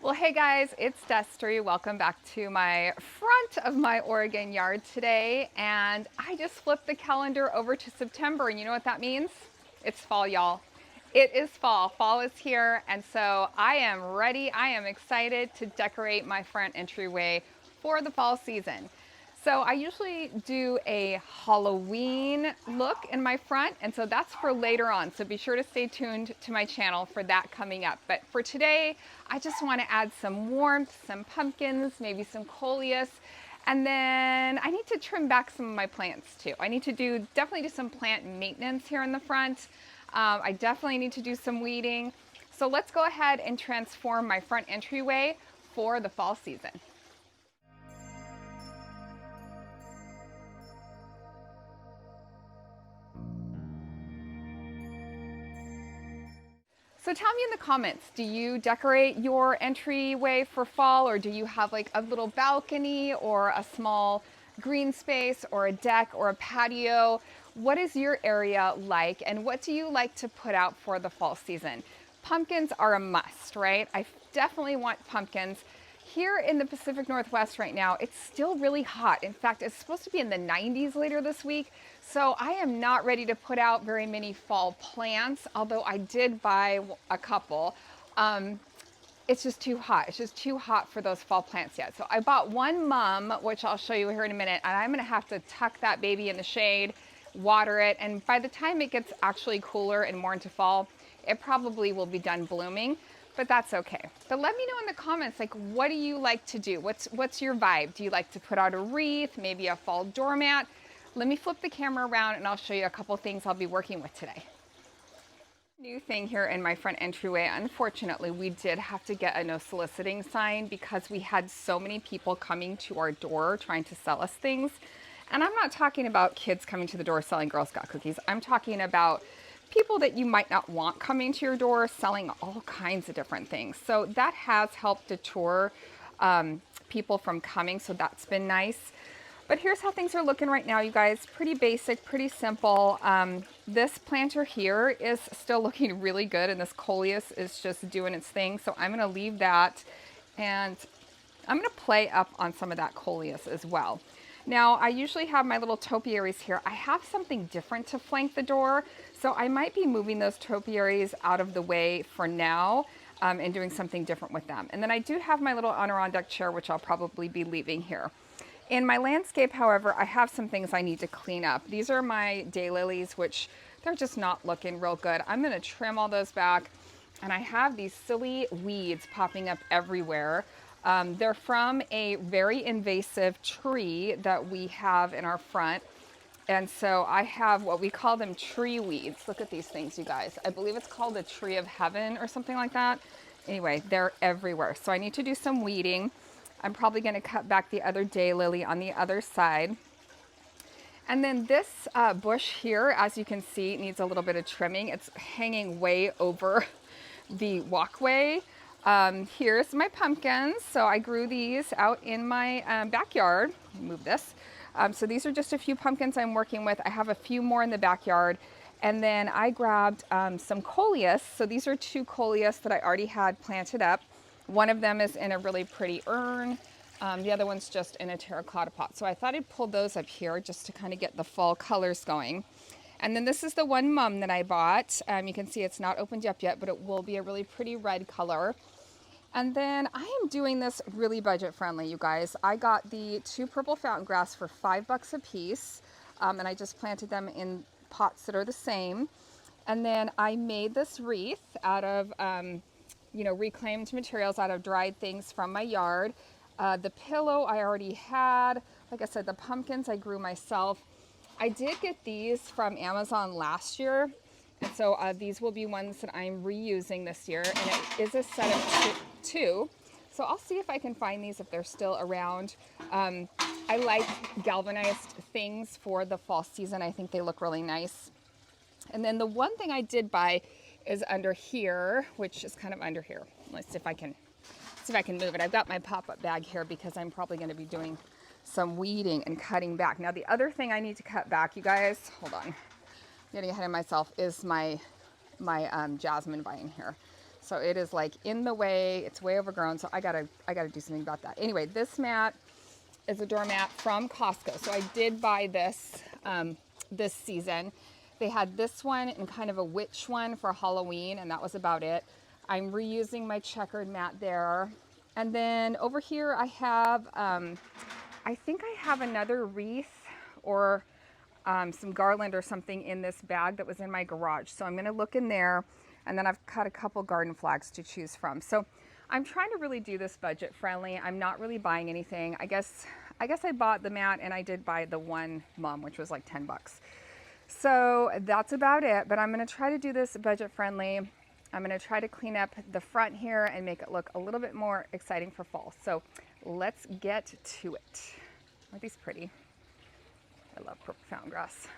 Well, hey guys, it's Destry. Welcome back to my front of my Oregon yard today. And I just flipped the calendar over to September. And you know what that means? It's fall, y'all. It is fall. Fall is here. And so I am ready. I am excited to decorate my front entryway for the fall season. So I usually do a Halloween look in my front, and so that's for later on. So be sure to stay tuned to my channel for that coming up. But for today, I just want to add some warmth, some pumpkins, maybe some coleus, and then I need to trim back some of my plants too. I need to definitely do some plant maintenance here in the front. I definitely need to do some weeding. So let's go ahead and transform my front entryway for the fall season. So tell me in the comments, do you decorate your entryway for fall, or do you have like a little balcony or a small green space or a deck or a patio? What is your area like, and what do you like to put out for the fall season? Pumpkins are a must, right? I definitely want pumpkins. Here in the Pacific Northwest right now, it's still really hot. In fact, it's supposed to be in the 90s later this week. So I am not ready to put out very many fall plants, although I did buy a couple. It's just too hot. It's just too hot for those fall plants yet. So I bought one mum, which I'll show you here in a minute, and I'm gonna have to tuck that baby in the shade, water it, and by the time it gets actually cooler and more into fall, it probably will be done blooming. But that's okay. But let me know in the comments, like, what do you like to do? What's your vibe? Do you like to put out a wreath, maybe a fall doormat? Let me flip the camera around and I'll show you a couple things I'll be working with today. New thing here in my front entryway, unfortunately, we did have to get a no soliciting sign because we had so many people coming to our door trying to sell us things. And I'm not talking about kids coming to the door selling Girl Scout cookies. I'm talking about people that you might not want coming to your door selling all kinds of different things. So that has helped deter people from coming, so that's been nice. But here's how things are looking right now, you guys. Pretty basic, pretty simple. This planter here is still looking really good, and this coleus is just doing its thing. So I'm gonna leave that, and I'm gonna play up on some of that coleus as well. Now, I usually have my little topiaries here. I have something different to flank the door, so I might be moving those topiaries out of the way for now and doing something different with them. And then I do have my little Adirondack chair, which I'll probably be leaving here. In my landscape, however, I have some things I need to clean up. These are my daylilies, which they're just not looking real good. I'm gonna trim all those back, and I have these silly weeds popping up everywhere. They're from a very invasive tree that we have in our front. And so I have what we call them tree weeds. Look at these things, you guys. I believe it's called a tree of heaven or something like that. Anyway, they're everywhere. So I need to do some weeding. I'm probably gonna cut back the other daylily on the other side. And then this bush here, as you can see, needs a little bit of trimming. It's hanging way over the walkway. Here's my pumpkins. So I grew these out in my backyard. Move this. So these are just a few pumpkins I'm working with. I have a few more in the backyard. And then I grabbed some coleus. So these are two coleus that I already had planted up. One of them is in a really pretty urn. The other one's just in a terracotta pot. So I thought I'd pull those up here just to kind of get the fall colors going. And then this is the one mum that I bought. You can see it's not opened up yet, but it will be a really pretty red color. And then I am doing this really budget friendly, you guys. I got the two purple fountain grass for $5 a piece. And I just planted them in pots that are the same. And then I made this wreath out of, reclaimed materials, out of dried things from my yard. The pillow I already had. Like I said, the pumpkins I grew myself. I did get these from Amazon last year. And so these will be ones that I'm reusing this year. And it is a set of two. So I'll see if I can find these if they're still around. I like galvanized things for the fall season. I think they look really nice. And then the one thing I did buy is under here, which is kind of under here. Let's see if I can move it. I've got my pop-up bag here because I'm probably going to be doing some weeding and cutting back. Now the other thing I need to cut back, you guys, hold on, getting ahead of myself, is my jasmine vine here. So it is like in the way, it's way overgrown. So I gotta do something about that. Anyway, this mat is a doormat from Costco. So I did buy this this season. They had this one and kind of a witch one for Halloween, and that was about it. I'm reusing my checkered mat there. And then over here I have, I think I have another wreath or some garland or something in this bag that was in my garage. So I'm gonna look in there, and then I've cut a couple garden flags to choose from. So I'm trying to really do this budget friendly. I'm not really buying anything. I guess I bought the mat and I did buy the one mum, which was like 10 bucks. So that's about it, but I'm gonna try to do this budget friendly. I'm gonna try to clean up the front here and make it look a little bit more exciting for fall. So let's get to it. Aren't these pretty? I love purple fountain grass.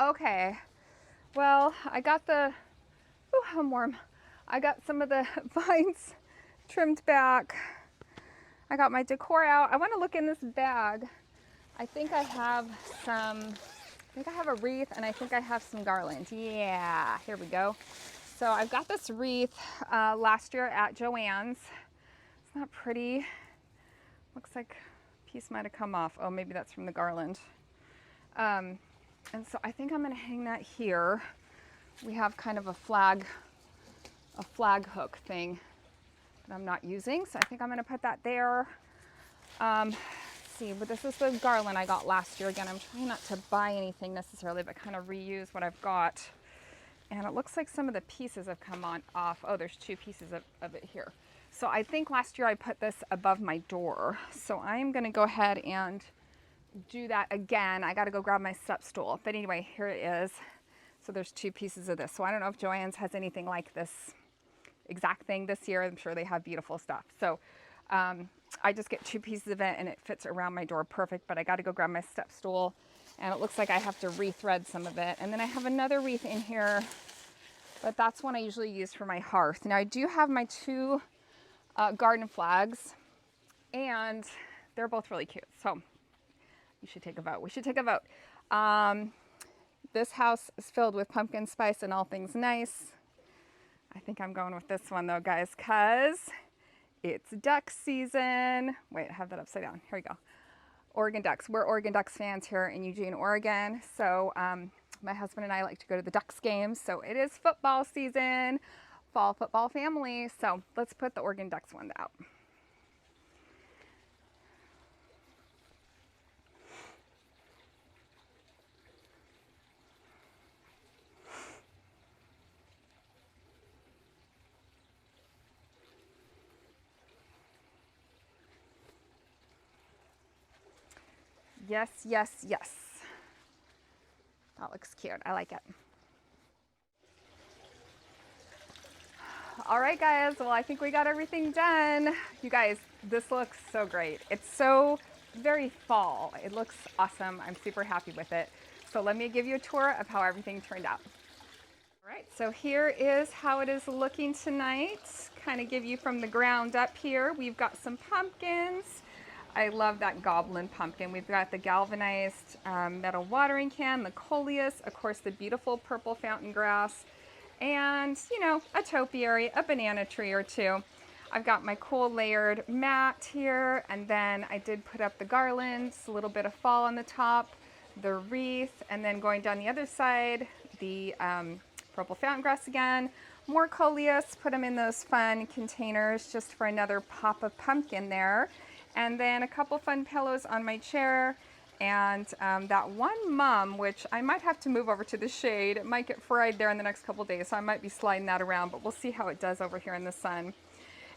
Okay, well, I got the, oh, I'm warm. I got some of the vines trimmed back. I got my decor out. I want to look in this bag. I think I have a wreath, and I think I have some garland. Yeah, here we go. So I've got this wreath last year at Joann's. It's not pretty. Looks like a piece might have come off. Oh, maybe that's from the garland. And so I think I'm gonna hang that here. We have kind of a flag hook thing that I'm not using. So I think I'm gonna put that there. Let's see, but this is the garland I got last year. Again, I'm trying not to buy anything necessarily, but kind of reuse what I've got. And it looks like some of the pieces have come off. Oh, there's 2 pieces of it here. So I think last year I put this above my door. So I'm gonna go ahead and do that again. I gotta go grab my step stool. But anyway, here it is. So there's 2 pieces of this. So I don't know if Joann's has anything like this exact thing this year. I'm sure they have beautiful stuff. So I just get 2 pieces of it and it fits around my door perfect, but I gotta go grab my step stool and it looks like I have to rethread some of it. And then I have another wreath in here, but that's one I usually use for my hearth. Now I do have my 2 garden flags and they're both really cute. So you should take a vote. We should take a vote. This house is filled with pumpkin spice and all things nice. I think I'm going with this one though, guys, because it's duck season. Wait, I have that upside down. Here we go. Oregon Ducks. We're Oregon Ducks fans here in Eugene, Oregon. So my husband and I like to go to the Ducks games. So it is football season, fall football family. So let's put the Oregon Ducks one out. Yes, yes, yes. That looks cute. I like it. All right, guys. Well, I think we got everything done. You guys, this looks so great. It's so very fall. It looks awesome. I'm super happy with it. So let me give you a tour of how everything turned out. All right, so here is how it is looking tonight. Kind of give you from the ground up here. We've got some pumpkins. I love that goblin pumpkin. We've got the galvanized metal watering can, the coleus, of course the beautiful purple fountain grass, and you know, a topiary, a banana tree or 2. I've got my cool layered mat here, and then I did put up the garlands, a little bit of fall on the top, the wreath, and then going down the other side, the purple fountain grass again, more coleus, put them in those fun containers just for another pop of pumpkin there. And then a couple fun pillows on my chair, and that one mum, which I might have to move over to the shade. It might get fried there in the next couple days, so I might be sliding that around, but we'll see how it does over here in the sun.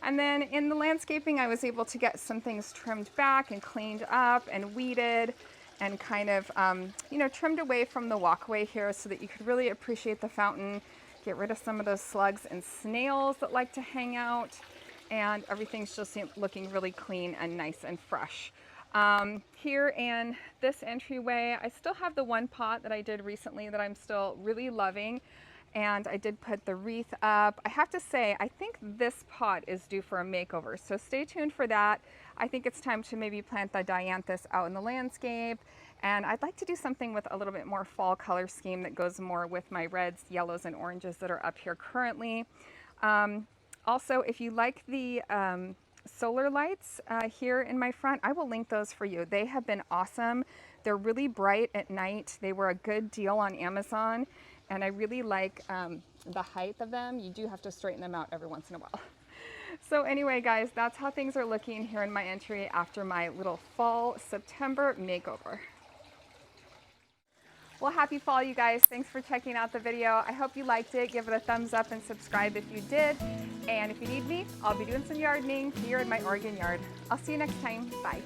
And then in the landscaping, I was able to get some things trimmed back and cleaned up and weeded and kind of, you know, trimmed away from the walkway here so that you could really appreciate the fountain, get rid of some of those slugs and snails that like to hang out. And everything's just looking really clean and nice and fresh. Here in this entryway, I still have the one pot that I did recently that I'm still really loving. And I did put the wreath up. I have to say, I think this pot is due for a makeover. So stay tuned for that. I think it's time to maybe plant the dianthus out in the landscape. And I'd like to do something with a little bit more fall color scheme that goes more with my reds, yellows, and oranges that are up here currently. Also, if you like the solar lights here in my front, I will link those for you. They have been awesome. They're really bright at night. They were a good deal on Amazon, and I really like the height of them. You do have to straighten them out every once in a while. So anyway, guys, that's how things are looking here in my entry after my little fall September makeover. Well, happy fall, you guys. Thanks for checking out the video. I hope you liked it. Give it a thumbs up and subscribe if you did. And if you need me, I'll be doing some gardening here in my Oregon yard. I'll see you next time. Bye.